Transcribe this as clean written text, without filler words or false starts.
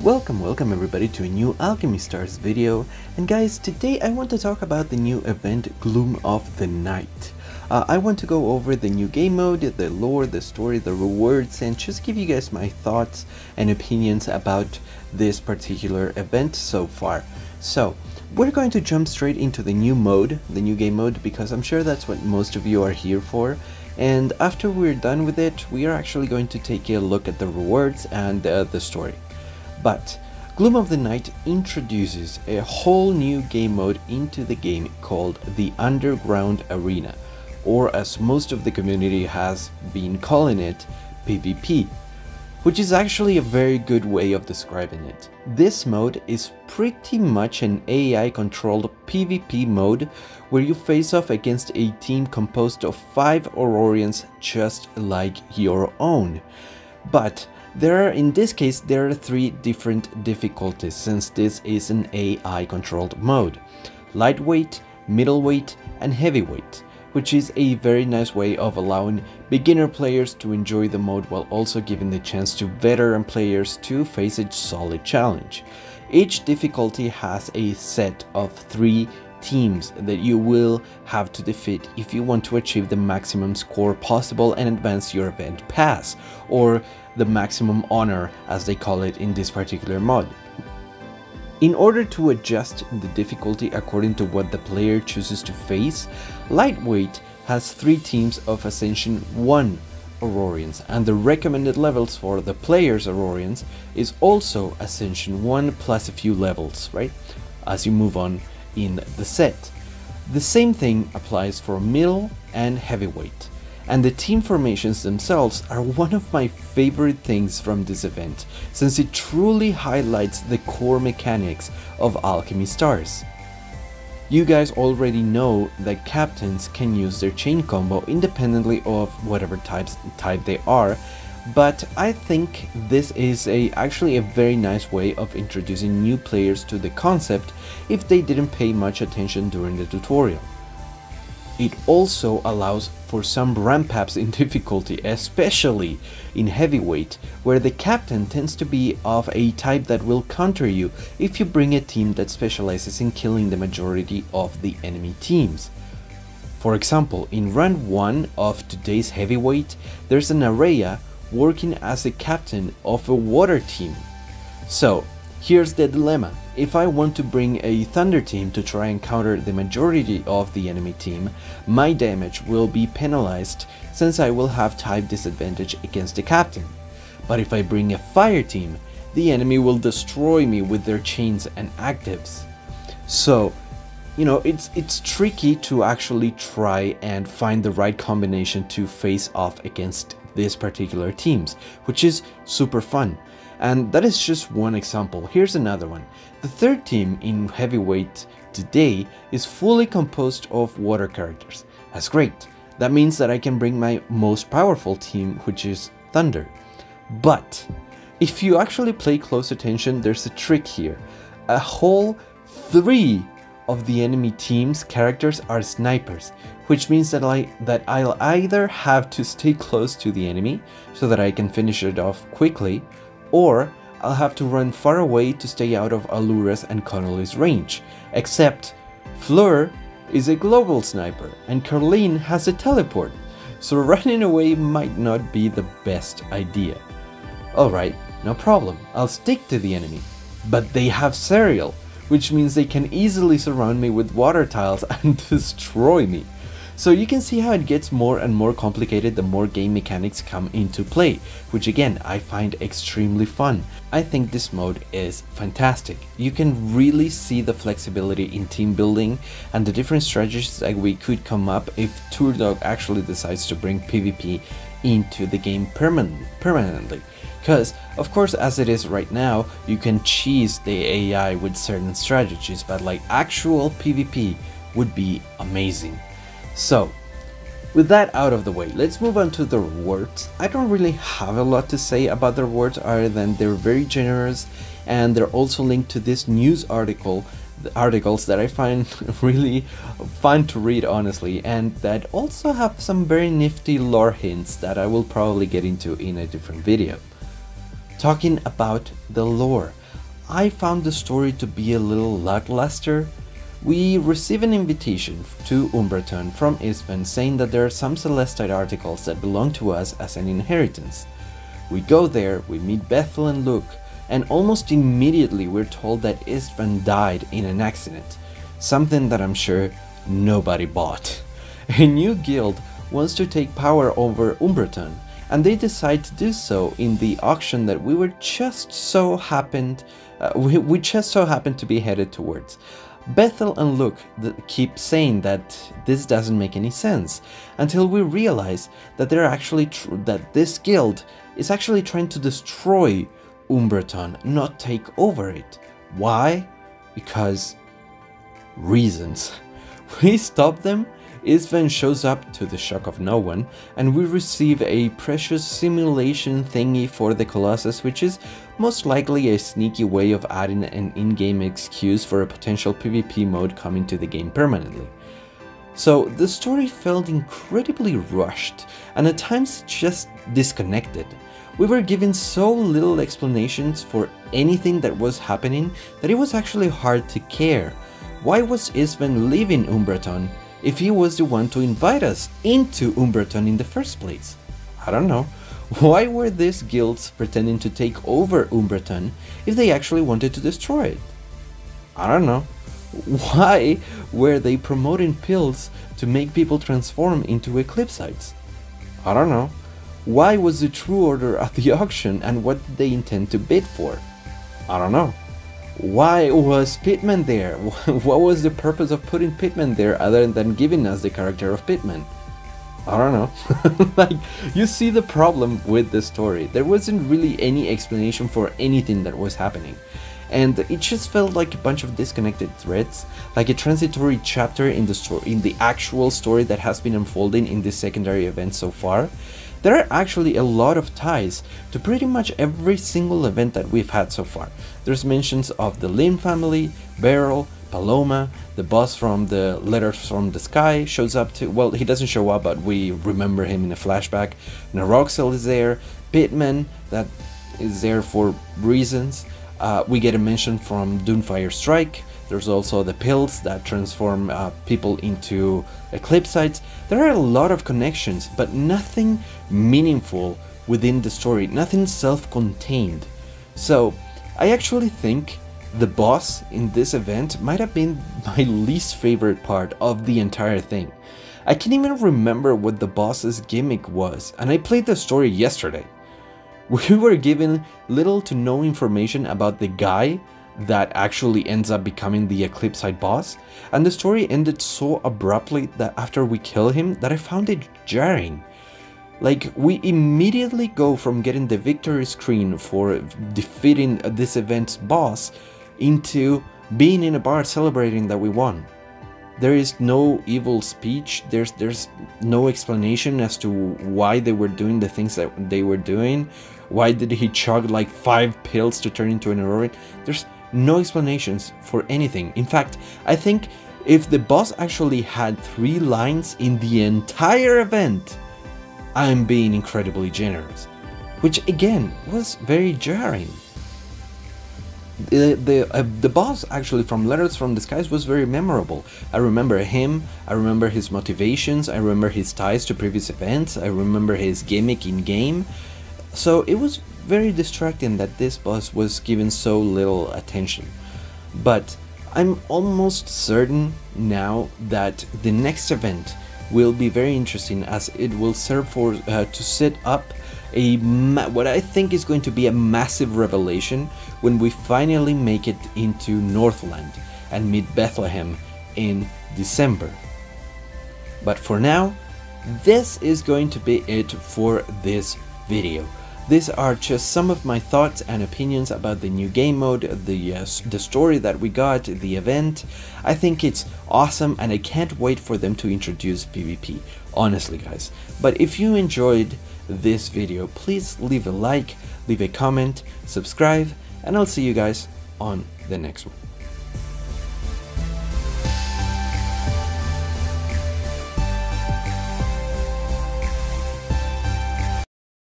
Welcome everybody to a new Alchemy Stars video, and guys, today I want to talk about the new event Gloom of the Night. I want to go over the new game mode, the lore, the story, the rewards, and just give you guys my thoughts and opinions about this particular event so far. So, we're going to jump straight into the new mode, the new game mode, because I'm sure that's what most of you are here for. And after we're done with it, we are actually going to take a look at the rewards and the story. But Gloom of the Night introduces a whole new game mode into the game called the Underground Arena, or as most of the community has been calling it, PvP, which is actually a very good way of describing it. This mode is pretty much an AI controlled PvP mode where you face off against a team composed of 5 Aurorians just like your own. But in this case, there are 3 different difficulties since this is an AI controlled mode: lightweight, middleweight, and heavyweight, which is a very nice way of allowing beginner players to enjoy the mode while also giving the chance to veteran players to face a solid challenge. Each difficulty has a set of 3 teams that you will have to defeat if you want to achieve the maximum score possible and advance your event pass, or the maximum honor as they call it in this particular mod. In order to adjust the difficulty according to what the player chooses to face, lightweight has 3 teams of Ascension 1 Aurorians, and the recommended levels for the player's Aurorians is also Ascension 1 plus a few levels, right, as you move on in the set. The same thing applies for middle and heavyweight, and the team formations themselves are one of my favorite things from this event, since it truly highlights the core mechanics of Alchemy Stars. You guys already know that captains can use their chain combo independently of whatever type they are, but I think this is actually a very nice way of introducing new players to the concept if they didn't pay much attention during the tutorial. It also allows for some ramp ups in difficulty, especially in heavyweight, where the captain tends to be of a type that will counter you if you bring a team that specializes in killing the majority of the enemy teams. For example, in round 1 of today's heavyweight, there's an Araya working as a captain of a water team. So here's the dilemma: if I want to bring a thunder team to try and counter the majority of the enemy team, my damage will be penalized since I will have type disadvantage against the captain. But if I bring a fire team, the enemy will destroy me with their chains and actives. So, you know, it's tricky to actually try and find the right combination to face off against these particular teams, which is super fun. And that is just one example. Here's another one. The 3rd team in heavyweight today is fully composed of water characters. That's great. That means that I can bring my most powerful team, which is Thunder. But if you actually pay close attention, there's a trick here. A whole 3 of the enemy team's characters are snipers, which means that I'll either have to stay close to the enemy so that I can finish it off quickly, or I'll have to run far away to stay out of Allura's and Connolly's range. Except Fleur is a global sniper and Carleen has a teleport, so running away might not be the best idea. Alright, no problem, I'll stick to the enemy. But they have Serial, which means they can easily surround me with water tiles and destroy me. So you can see how it gets more and more complicated the more game mechanics come into play, which again I find extremely fun. I think this mode is fantastic. You can really see the flexibility in team building and the different strategies that we could come up if Tourdog actually decides to bring PvP into the game permanently. Because, of course, as it is right now, you can cheese the AI with certain strategies, but like actual PvP would be amazing. So, with that out of the way, let's move on to the rewards. I don't really have a lot to say about the rewards other than they're very generous, and they're also linked to this news articles that I find really fun to read, honestly, and that also have some very nifty lore hints that I will probably get into in a different video. Talking about the lore, I found the story to be a little lackluster. We receive an invitation to Umberton from Istvan saying that there are some Celestite articles that belong to us as an inheritance. We go there, we meet Bethel and Luke, and almost immediately we're told that Istvan died in an accident, something that I'm sure nobody bought. A new guild wants to take power over Umberton, and they decide to do so in the auction that we just so happened to be headed towards. Bethel and Luke keep saying that this doesn't make any sense, until we realize that that this guild is actually trying to destroy Umberton, not take over it. Why? Because reasons. We stop them. Istvan shows up to the shock of no one, and we receive a precious simulation thingy for the Colossus, which is most likely a sneaky way of adding an in-game excuse for a potential PvP mode coming to the game permanently. So the story felt incredibly rushed, and at times just disconnected. We were given so little explanations for anything that was happening that it was actually hard to care. Why was Istvan leaving Umberton if he was the one to invite us into Umberton in the first place? I don't know. Why were these guilds pretending to take over Umberton if they actually wanted to destroy it? I don't know. Why were they promoting pills to make people transform into Eclipsites? I don't know. Why was the True Order at the auction, and what did they intend to bid for? I don't know. Why was Pitman there? What was the purpose of putting Pitman there other than giving us the character of Pitman? I don't know. Like, you see the problem with the story. There wasn't really any explanation for anything that was happening. And it just felt like a bunch of disconnected threads, like a transitory chapter in the actual story that has been unfolding in this secondary event so far. There are actually a lot of ties to pretty much every single event that we've had so far. There's mentions of the Lin family, Beryl, Paloma, the boss from the Letters from the Sky shows up to, well, he doesn't show up, but we remember him in a flashback. Naroxel is there, Pitman, that is there for reasons. We get a mention from Doomfire Strike. There's also the pills that transform people into Eclipsites. There are a lot of connections, but nothing meaningful within the story, nothing self-contained. So I actually think the boss in this event might have been my least favorite part of the entire thing. I can't even remember what the boss's gimmick was, and I played the story yesterday. We were given little to no information about the guy that actually ends up becoming the Eclipsite boss, and the story ended so abruptly that after we kill him that I found it jarring. Like, we immediately go from getting the victory screen for defeating this event's boss into being in a bar celebrating that we won. There is no evil speech, there's no explanation as to why they were doing the things that they were doing. Why did he chug like 5 pills to turn into an Aurorian? There's no explanations for anything. In fact, I think if the boss actually had 3 lines in the entire event, I'm being incredibly generous. Which again was very jarring. The boss actually from Letters from the Skies was very memorable. I remember him, I remember his motivations, I remember his ties to previous events, I remember his gimmick in game. So it was very distracting that this boss was given so little attention. But I'm almost certain now that the next event will be very interesting, as it will serve for to set up what I think is going to be a massive revelation when we finally make it into Northland and meet Bethlehem in December. But for now, this is going to be it for this video. These are just some of my thoughts and opinions about the new game mode, the story that we got, the event. I think it's awesome and I can't wait for them to introduce PvP, honestly guys. But if you enjoyed this video, please leave a like, leave a comment, subscribe, and I'll see you guys on the next one.